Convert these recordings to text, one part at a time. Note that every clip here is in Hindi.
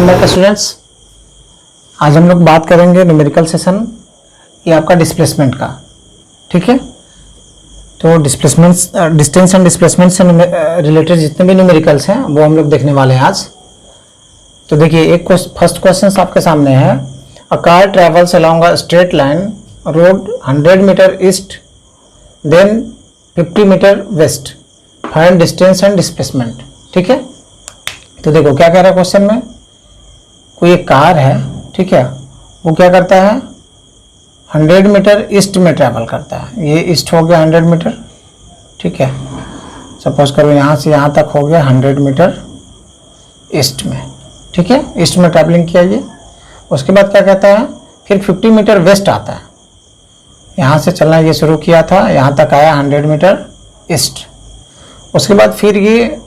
Welcome back students. आज हम लोग बात करेंगे न्यूमेरिकल सेशन, ये आपका डिस्प्लेसमेंट का। ठीक है, तो डिस्प्लेसमेंट्स, डिस्टेंस एंड डिस्प्लेसमेंट से रिलेटेड जितने भी न्यूमेरिकल्स हैं वो हम लोग देखने वाले हैं आज। तो देखिए, एक फर्स्ट क्वेश्चन आपके सामने है, a car travels along a straight line road 100 metre east then 50 metre west, find distance and displacement. ठीक है, तो देखो क्या कह रहा है क्वेश्चन में, कोई एक कार है, ठीक है, वो क्या करता है 100 मीटर ईस्ट में ट्रैवल करता है। ये ईस्ट हो गया 100 मीटर, ठीक है, सपोज करो यहाँ से यहाँ तक हो गया 100 मीटर ईस्ट में, ठीक है, ईस्ट में ट्रैवलिंग किया ये। उसके बाद क्या कहता है, फिर 50 मीटर वेस्ट आता है, यहाँ से चलना ये शुरू किया था, यहाँ तक आया 100 मीटर ईस्ट। उसके बाद फिर ये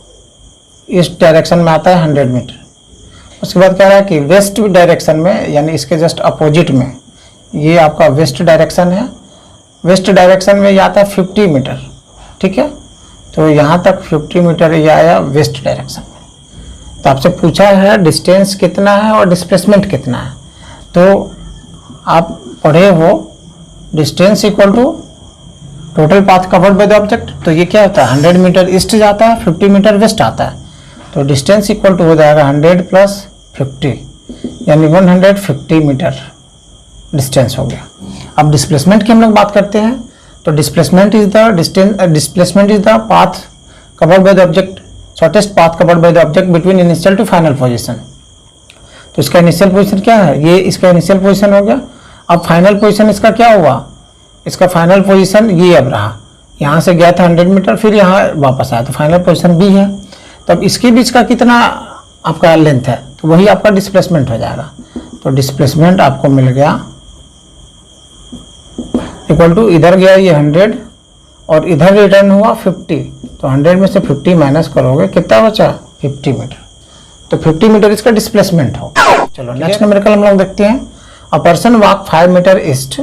इस डायरेक्शन में आता है 100 मीटर। उसके बाद कह रहा है कि वेस्ट डायरेक्शन में, यानी इसके जस्ट अपोजिट में, ये आपका वेस्ट डायरेक्शन है, वेस्ट डायरेक्शन में ये आता है 50 मीटर, ठीक है, तो यहाँ तक 50 मीटर ये आया वेस्ट डायरेक्शन में। तो आपसे पूछा है डिस्टेंस कितना है और डिस्प्लेसमेंट कितना है, तो आप पढ़े हो distance equal to total path covered by the object. तो ये क्या होता है 100 मीटर ईस्ट जाता है, 50 मीटर वेस्ट आता है, तो डिस्टेंस इक्वल टू हो जाएगा 100 प्लस 50, यानी 150 मीटर डिस्टेंस हो गया। अब डिस्प्लेसमेंट की हम लोग बात करते हैं, तो displacement is the distance, displacement is the path covered by the object, shortest path covered by the object between initial to final position. तो इसका इनिशियल पोजीशन क्या है, ये इसका इनिशियल पोजीशन हो गया। अब फाइनल पोजीशन इसका क्या हुआ, इसका फाइनल पोजीशन ये अब रहा, यहाँ से गया था 100 मीटर, फिर यहाँ वापस आया, तो फाइनल पोजीशन बी है। तो अब इसके बीच का कितना आपका लेंथ है, तो वही आपका डिस्प्लेसमेंट हो जाएगा। तो डिस्प्लेसमेंट आपको मिल गया इक्वल टू, इधर गया ये 100 और इधर रिटर्न हुआ 50, तो 100 में से 50 माइनस करोगे, कितना बचा 50 मीटर, तो 50 मीटर इसका डिस्प्लेसमेंट हो। चलो नेक्स्ट न्यूमेरिकल हम लोग देखते हैं, a person walk 5 metre east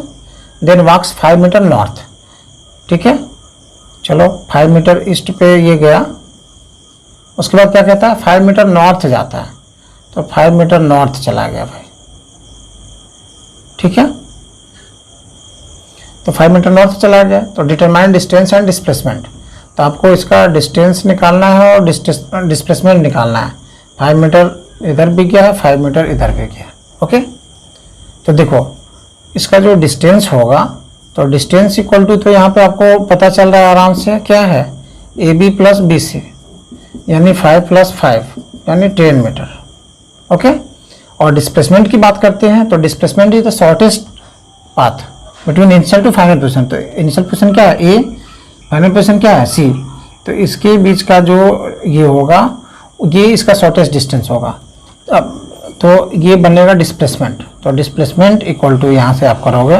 then walks 5 metre north. ठीक है, चलो 5 मीटर ईस्ट पे ये गया, उसके बाद क्या कहता है 5 मीटर नॉर्थ जाता है, तो 5 मीटर नॉर्थ चला गया भाई, ठीक है, तो 5 मीटर नॉर्थ चला गया। तो डिटरमाइन डिस्टेंस एंड डिस्प्लेसमेंट, तो आपको इसका डिस्टेंस निकालना है और डिस्प्लेसमेंट निकालना है। 5 मीटर इधर भी गया है, 5 मीटर इधर भी गया, ओके। तो देखो इसका जो डिस्टेंस होगा, तो डिस्टेंस इक्वल टू, तो यहाँ पे आपको पता चल रहा है आराम से, क्या है A B plus B C, यानी 5 प्लस 5 यानी 10 मीटर, ओके। और डिस्प्लेसमेंट की बात करते हैं, तो displacement is the shortest path between initial to final position. तो इनिशियल पोजीशन क्या है ए, फाइनल पोजीशन क्या है सी, तो इसके बीच का जो ये होगा, ये इसका शॉर्टेस्ट डिस्टेंस होगा। अब तो ये बनेगा डिस्प्लेसमेंट, तो डिस्प्लेसमेंट इक्वल टू यहाँ से आप करोगे,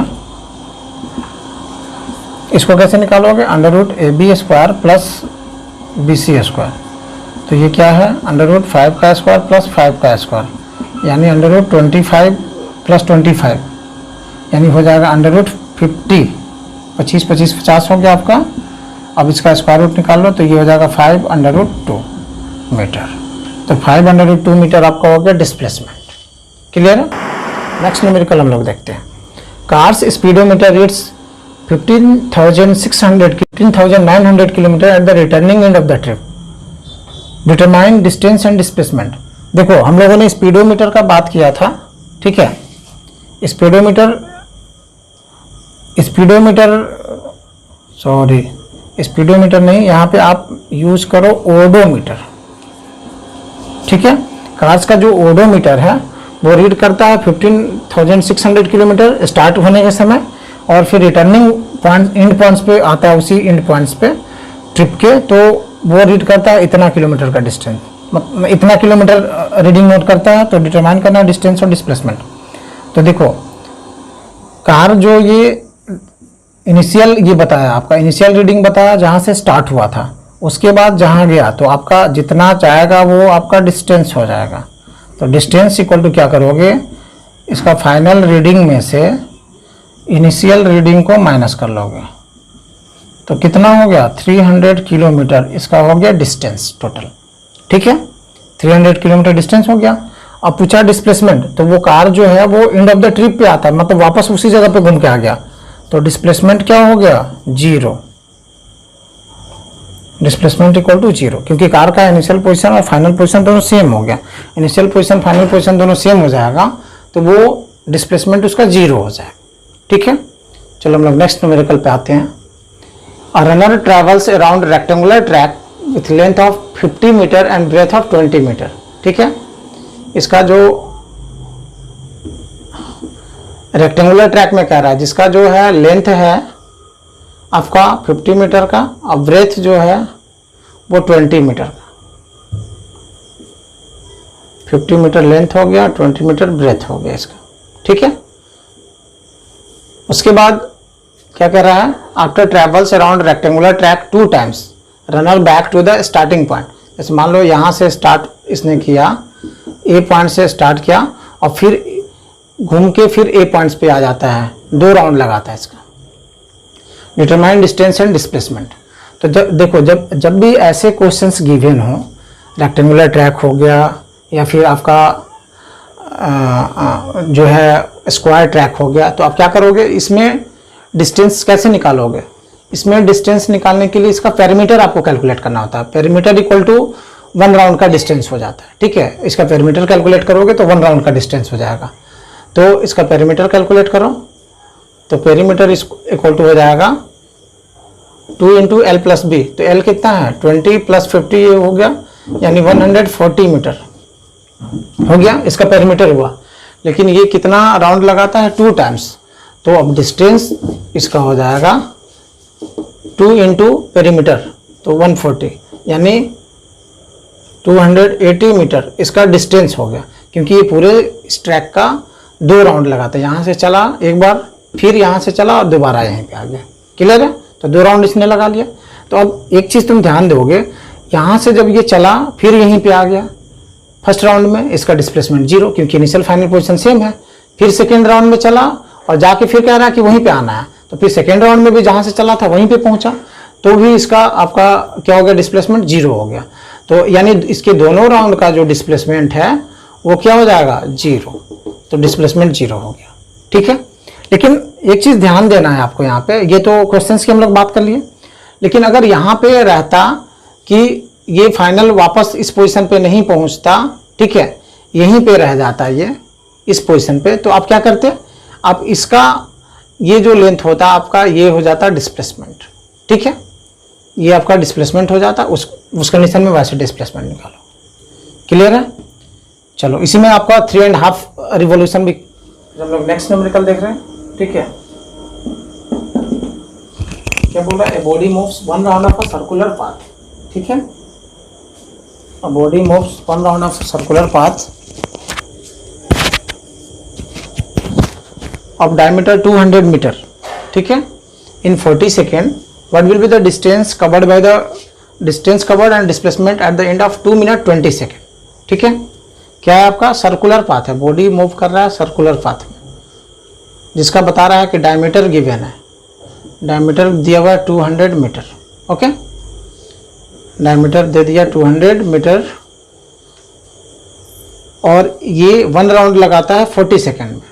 इसको कैसे निकालोगे, under root A B square plus B C square, तो ये क्या है अंडर रूट 5 का स्क्वायर प्लस 5 का स्क्वायर, यानी अंडर रूट 25 प्लस 25, यानी हो जाएगा अंडर रूट 50, 25 25 50 हो गया आपका। अब इसका स्क्वायर रूट निकाल लो, तो ये हो जाएगा 5 अंडर रूट 2 मीटर, तो 5 अंडर रूट 2 मीटर आपका हो गया डिस्प्लेसमेंट। क्लियर है। नेक्स्ट न्यूमेरिकल हम लोग देखते हैं, cars speedometer reads 15,900 kilometre at the returning end of the trip, determine distance and displacement. देखो हम लोगों ने स्पीडोमीटर का बात किया था, ठीक है, स्पीडोमीटर नहीं, यहाँ पे आप यूज करो ओडोमीटर, ठीक है। कार्स का जो ओडोमीटर है वो रीड करता है 15,600 किलोमीटर स्टार्ट होने के समय, और फिर रिटर्निंग पॉइंट एंड पॉइंट्स पे आता है, उसी एंड पॉइंट्स पे ट्रिप के, तो वो रीड करता है इतना किलोमीटर का डिस्टेंस, मतलब इतना किलोमीटर रीडिंग नोट करता है। तो डिटरमाइन करना है डिस्टेंस और डिस्प्लेसमेंट। तो देखो कार जो ये इनिशियल, ये बताया आपका इनिशियल रीडिंग बताया जहाँ से स्टार्ट हुआ था, उसके बाद जहाँ गया, तो आपका जितना जाएगा वो आपका डिस्टेंस हो जाएगा। तो डिस्टेंस इक्वल टू क्या करोगे, इसका फाइनल रीडिंग में से इनिशियल रीडिंग को माइनस कर लोगे, तो कितना हो गया 300 किलोमीटर इसका हो गया डिस्टेंस टोटल, ठीक है, 300 किलोमीटर डिस्टेंस हो गया। अब पूछा डिस्प्लेसमेंट, तो वो कार जो है वो एंड ऑफ द ट्रिप पे आता है, मतलब वापस उसी जगह पे घूम के आ गया, तो डिस्प्लेसमेंट क्या हो गया, 0। डिस्प्लेसमेंट इक्वल टू 0, क्योंकि कार का इनिशियल पोजीशन और फाइनल पोजीशन दोनों सेम हो गया। इनिशियल पोजीशन फाइनल पोजीशन दोनों सेम हो जाएगा, तो वो डिस्प्लेसमेंट उसका 0 हो जाएगा। ठीक है, चलो हम लोग नेक्स्ट न्यूमेरिकल पे आते हैं। A runner travels around rectangular track with length of 50 metre and breadth of 20 metre. ठीक है, इसका जो रेक्टेंगुलर ट्रैक में कह रहा है, जिसका जो है लेंथ है आपका 50 मीटर का और ब्रेथ जो है वो 20 मीटर का। 50 मीटर लेंथ हो गया, 20 मीटर ब्रेथ हो गया इसका। ठीक है, उसके बाद क्या कर रहा है, after travels around rectangular track 2 times runner back to the starting point. जैसे मान लो यहाँ से स्टार्ट इसने किया, ए पॉइंट से स्टार्ट किया और फिर घूम के फिर ए पॉइंट्स पे आ जाता है, 2 राउंड लगाता है इसका। Determine distance and displacement. तो देखो जब भी ऐसे क्वेश्चंस गिवन हो, रेक्टेंगुलर ट्रैक हो गया या फिर आपका जो है स्क्वायर ट्रैक हो गया, तो आप क्या करोगे, इसमें डिस्टेंस कैसे निकालोगे। इसमें डिस्टेंस निकालने के लिए इसका पेरीमीटर आपको कैलकुलेट करना होता है। पेरीमीटर इक्वल टू 1 राउंड का डिस्टेंस हो जाता है। ठीक है, इसका पेरीमीटर कैलकुलेट करोगे तो 1 राउंड का डिस्टेंस हो जाएगा। तो इसका पेरीमीटर कैलकुलेट करो, तो पेरीमीटर इक्वल टू हो जाएगा 2 इंटू एल प्लस बी। तो एल कितना है, 20 प्लस 50 ये हो गया, यानी 140 मीटर हो गया, इसका पेरीमीटर हुआ। लेकिन ये कितना राउंड लगाता है, 2 टाइम्स। तो अब डिस्टेंस इसका हो जाएगा 2 इंटू पेरीमीटर, तो 140 यानी 280 मीटर इसका डिस्टेंस हो गया, क्योंकि ये पूरे इस ट्रैक का 2 राउंड लगाता है। यहाँ से चला एक बार, फिर यहाँ से चला और दोबारा यहीं पे आ गया। क्लियर है, तो 2 राउंड इसने लगा लिया। तो अब एक चीज़ तुम ध्यान दोगे, यहाँ से जब ये चला फिर यहीं पे आ गया फर्स्ट राउंड में, इसका डिस्प्लेसमेंट 0, क्योंकि इनिशियल फाइनल पोजीशन सेम है। फिर सेकेंड राउंड में चला और जाके फिर कह रहा है कि वहीं पे आना है, तो फिर सेकेंड राउंड में भी जहाँ से चला था वहीं पे पहुँचा, तो भी इसका आपका क्या हो गया, डिस्प्लेसमेंट 0 हो गया। तो यानी इसके दोनों राउंड का जो डिस्प्लेसमेंट है वो क्या हो जाएगा, 0। तो डिस्प्लेसमेंट 0 हो गया। ठीक है, लेकिन एक चीज़ ध्यान देना है आपको यहाँ पे, ये तो क्वेश्चंस की हम लोग बात कर लिए, लेकिन अगर यहाँ पे रहता कि ये फाइनल वापस इस पोजीशन पे नहीं पहुँचता, ठीक है, यहीं पे रह जाता ये इस पोजीशन पे, तो आप क्या करते, आप इसका ये जो लेंथ होता आपका ये हो जाता डिस्प्लेसमेंट। ठीक है, ये आपका डिस्प्लेसमेंट हो जाता, उस कंडीशन में वैसे डिस्प्लेसमेंट निकालो। क्लियर है, चलो इसी में आपका 3.5 रिवॉल्यूशन भी हम लोग नेक्स्ट न्यूमेरिकल देख रहे हैं। ठीक है, क्या बोल रहा है, a body moves 1 round of a circular path. ठीक है, a body moves 1 round of a circular path of diameter 200 meter, ठीक है, in 40 second, what will be the distance covered by the distance covered and displacement at the end of 2 minute 20 second। ठीक है, क्या है आपका, सर्कुलर पाथ है, बॉडी मूव कर रहा है सर्कुलर पाथ में, जिसका बता रहा है कि डायमीटर गिवन है, डायमीटर दिया हुआ है 200 मीटर। ओके, डायमीटर दे दिया 200 मीटर और ये 1 राउंड लगाता है 40 सेकेंड में।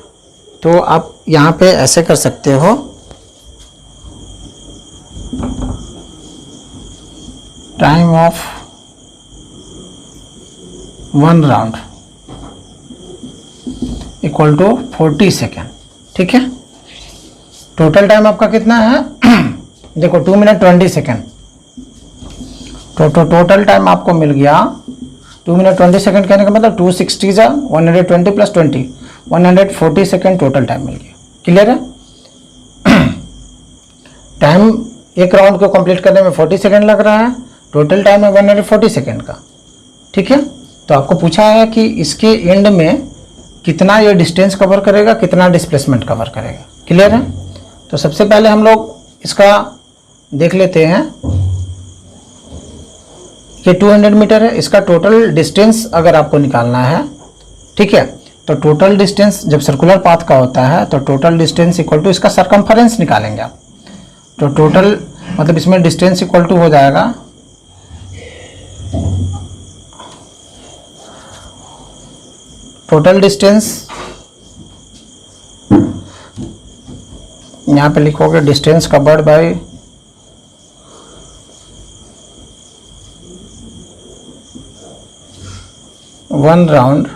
तो आप यहाँ पे ऐसे कर सकते हो, time of 1 round equal to 40 second. ठीक है, टोटल टाइम आपका कितना है देखो 2 मिनट 20 सेकेंड। तो टोटल टाइम आपको मिल गया 2 मिनट 20 सेकेंड, कहने का मतलब 260 जा 120 प्लस 20 140 सेकेंड टोटल टाइम मिल गया। क्लियर है, टाइम एक राउंड को कंप्लीट करने में 40 सेकेंड लग रहा है, टोटल टाइम है 140 सेकेंड का। ठीक है, तो आपको पूछा है कि इसके एंड में कितना ये डिस्टेंस कवर करेगा, कितना डिस्प्लेसमेंट कवर करेगा। क्लियर है, तो सबसे पहले हम लोग इसका देख लेते हैं। ये 200 मीटर है, इसका टोटल डिस्टेंस अगर आपको निकालना है, ठीक है, तो टोटल डिस्टेंस जब सर्कुलर पाथ का होता है तो टोटल डिस्टेंस इक्वल टू इसका सरकमफरेंस निकालेंगे आप। तो टोटल मतलब इसमें डिस्टेंस इक्वल टू हो जाएगा टोटल डिस्टेंस, यहाँ पे लिखोगे distance covered by one round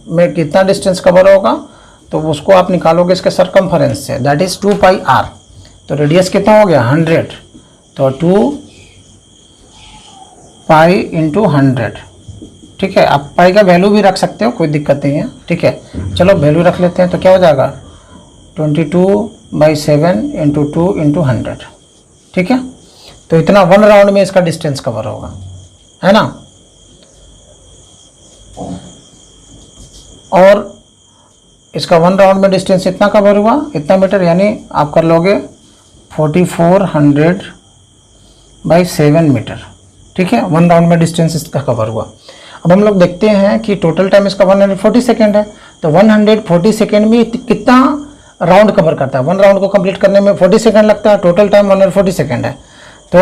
में कितना डिस्टेंस कवर होगा, तो उसको आप निकालोगे इसके सरकमफरेंस से, दैट इज 2 पाई r। तो रेडियस कितना हो गया 100, तो 2 पाई इंटू 100। ठीक है, आप पाई का वैल्यू भी रख सकते हो, कोई दिक्कत नहीं है। ठीक है, चलो वैल्यू रख लेते हैं। तो क्या हो जाएगा 22/7 इंटू 2 इंटू 100। ठीक है, तो इतना 1 राउंड में इसका डिस्टेंस कवर होगा, है ना। और इसका 1 राउंड में डिस्टेंस इतना कवर हुआ, इतना मीटर, यानी आप कर लोगे 4400/7 मीटर। ठीक है, 1 राउंड में डिस्टेंस इसका कवर हुआ। अब हम लोग देखते हैं कि टोटल टाइम इसका 140 सेकेंड है, तो 140 सेकेंड में कितना राउंड कवर करता है। 1 राउंड को कंप्लीट करने में 40 सेकेंड लगता है, टोटल टाइम 140 सेकेंड है। तो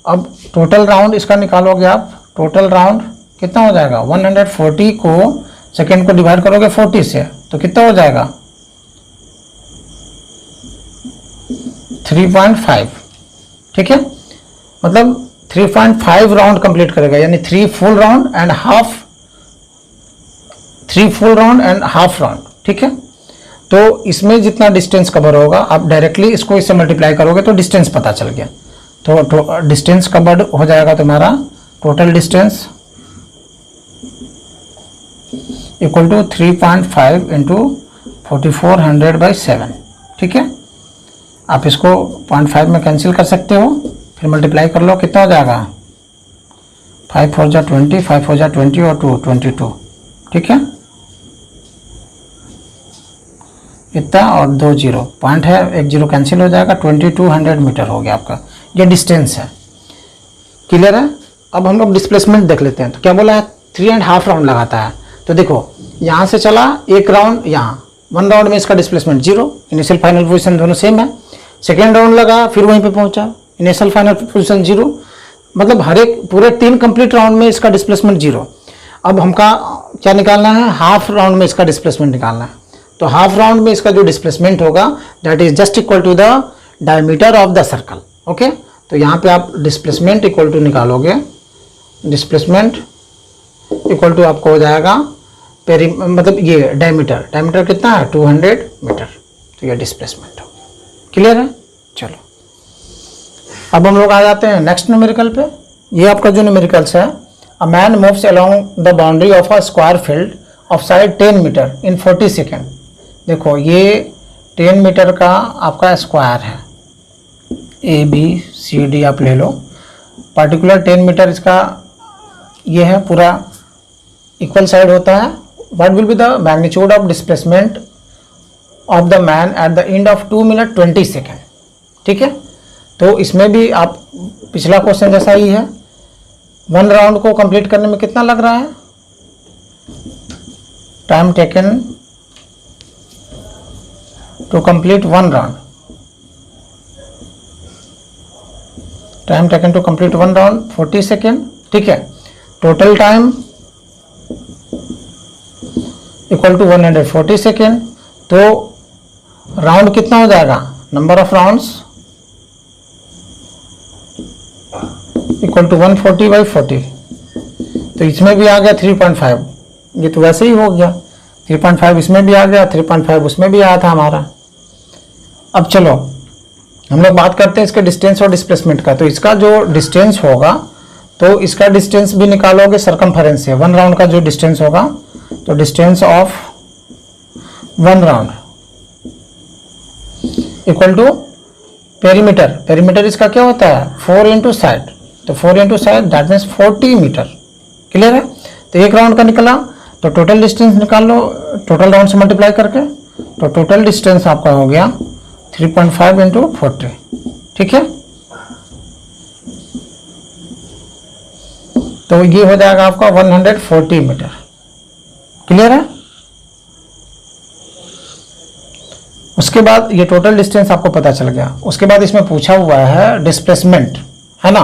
अब टोटल राउंड इसका निकालोगे आप, टोटल राउंड कितना हो जाएगा, 140 को सेकेंड को डिवाइड करोगे 40 से, तो कितना हो जाएगा 3.5। ठीक है, मतलब 3.5 राउंड कंप्लीट करेगा, यानी 3 full round and half round. ठीक है, तो इसमें जितना डिस्टेंस कवर होगा, आप डायरेक्टली इसको इससे मल्टीप्लाई करोगे तो डिस्टेंस पता चल गया। तो डिस्टेंस कवर्ड हो जाएगा तुम्हारा, total distance equal to 3.5 into 4400/7। ठीक है, आप इसको 0.5 में कैंसिल कर सकते हो, फिर मल्टीप्लाई कर लो, कितना हो जाएगा 5 4 जा 20, 5 4 जा 20 और 2 22। ठीक है, इतना और 2 0 पॉइंट है, 1 0 कैंसिल हो जाएगा, 2200 मीटर हो गया आपका, ये डिस्टेंस है। क्लियर है। अब हम लोग डिस्प्लेसमेंट देख लेते हैं। तो क्या बोला है 3.5 राउंड लगाता है। तो देखो यहाँ से चला 1 राउंड, यहाँ 1 राउंड में इसका डिस्प्लेसमेंट 0, इनिशियल फाइनल पोजीशन दोनों सेम है। सेकेंड राउंड लगा, फिर वहीं पे पहुंचा, इनिशियल फाइनल पोजीशन 0, मतलब हर एक पूरे 3 कंप्लीट राउंड में इसका डिस्प्लेसमेंट 0। अब हमका क्या निकालना है, हाफ राउंड में इसका डिस्प्लेसमेंट निकालना है। तो हाफ राउंड में इसका जो डिस्प्लेसमेंट होगा that is just equal to the diameter of the circle. Okay, तो यहाँ पे आप डिस्प्लेसमेंट इक्वल टू निकालोगे, डिस्प्लेसमेंट इक्वल टू आपको हो जाएगा मतलब ये डायमीटर कितना है 200 मीटर। तो ये डिस्प्लेसमेंट हो गया। क्लियर है। चलो अब हम लोग आ जाते हैं नेक्स्ट न्यूमेरिकल पे। ये आपका जो न्यूमेरिकल्स है, a man moves along the boundary of a square field of side 10 metre in 40 second. देखो ये 10 मीटर का आपका स्क्वायर है, ABCD आप ले लो, पार्टिकुलर 10 मीटर इसका ये है, पूरा इक्वल साइड होता है। What will be the magnitude of displacement of the man at the end of 2 minute 20 second. ठीक है, तो इसमें भी आप पिछला क्वेश्चन जैसा ही है, 1 राउंड को कंप्लीट करने में कितना लग रहा है, time taken to complete 1 round, time taken to complete 1 round 40 second. ठीक है, total time equal to 140 second. तो राउंड कितना हो जाएगा, number of rounds equal to 140/40। तो इसमें भी आ गया 3.5, ये तो वैसे ही हो गया, 3.5 इसमें भी आ गया, 3.5 उसमें भी आया था हमारा। अब चलो हम लोग बात करते हैं इसके डिस्टेंस और डिस्प्लेसमेंट का। तो इसका जो डिस्टेंस होगा, तो इसका डिस्टेंस भी निकालोगे सरकमफरेंस से। 1 राउंड का जो डिस्टेंस होगा, तो distance of 1 round equal to perimeter. Perimeter इसका क्या होता है 4 इंटू साइड, तो 4 into side that means 40 metre. Clear है। तो 1 राउंड का निकला, तो टोटल डिस्टेंस निकाल लो टोटल राउंड से मल्टीप्लाई करके। तो टोटल डिस्टेंस आपका हो गया 3.5 इंटू 40। ठीक है, तो ये हो जाएगा आपका 140 मीटर। क्लियर है। उसके बाद ये टोटल डिस्टेंस आपको पता चल गया। उसके बाद इसमें पूछा हुआ है डिस्प्लेसमेंट, है ना।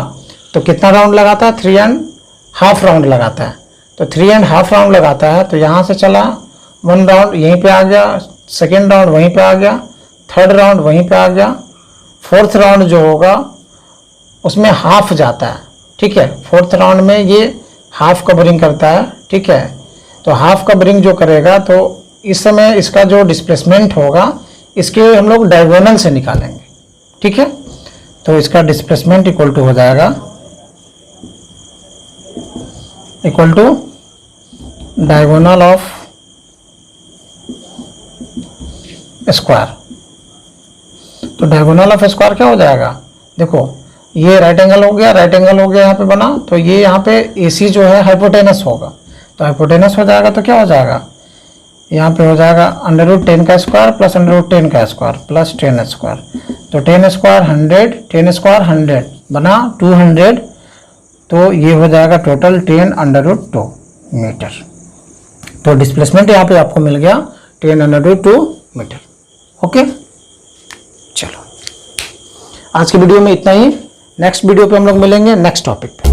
तो कितना राउंड लगाता है, 3.5 राउंड लगाता है। तो 3.5 राउंड लगाता है, तो यहाँ से चला 1 राउंड यहीं पे आ गया, सेकेंड राउंड वहीं पे आ गया, थर्ड राउंड वहीं पे आ गया, फोर्थ राउंड जो होगा उसमें हाफ जाता है, ठीक है। फोर्थ राउंड में ये हाफ कवरिंग करता है, ठीक है। तो हाफ कवरिंग जो करेगा तो इस समय इसका जो डिस्प्लेसमेंट होगा इसके हम लोग डायगोनल से निकालेंगे, ठीक है। तो इसका डिस्प्लेसमेंट इक्वल टू हो जाएगा equal to diagonal of square. तो डायगोनल ऑफ स्क्वायर क्या हो जाएगा, देखो ये राइट एंगल हो गया, राइट एंगल हो गया यहाँ पे बना, तो ये यहाँ पे AC जो है हाइपोटेनस होगा, तो हाइपोटेनस हो जाएगा तो क्या हो जाएगा, यहाँ पे हो जाएगा √10 का स्क्वायर प्लस √10 का स्क्वायर प्लस 10 स्क्वायर। तो 10 स्क्वायर 100, 10 स्क्वायर 100 बना 200, तो ये हो जाएगा टोटल 10√2 मीटर। तो डिस्प्लेसमेंट यहाँ पे आपको मिल गया 10√2 मीटर। ओके, चलो आज की वीडियो में इतना ही। नेक्स्ट वीडियो पे हम लोग मिलेंगे नेक्स्ट टॉपिक पे।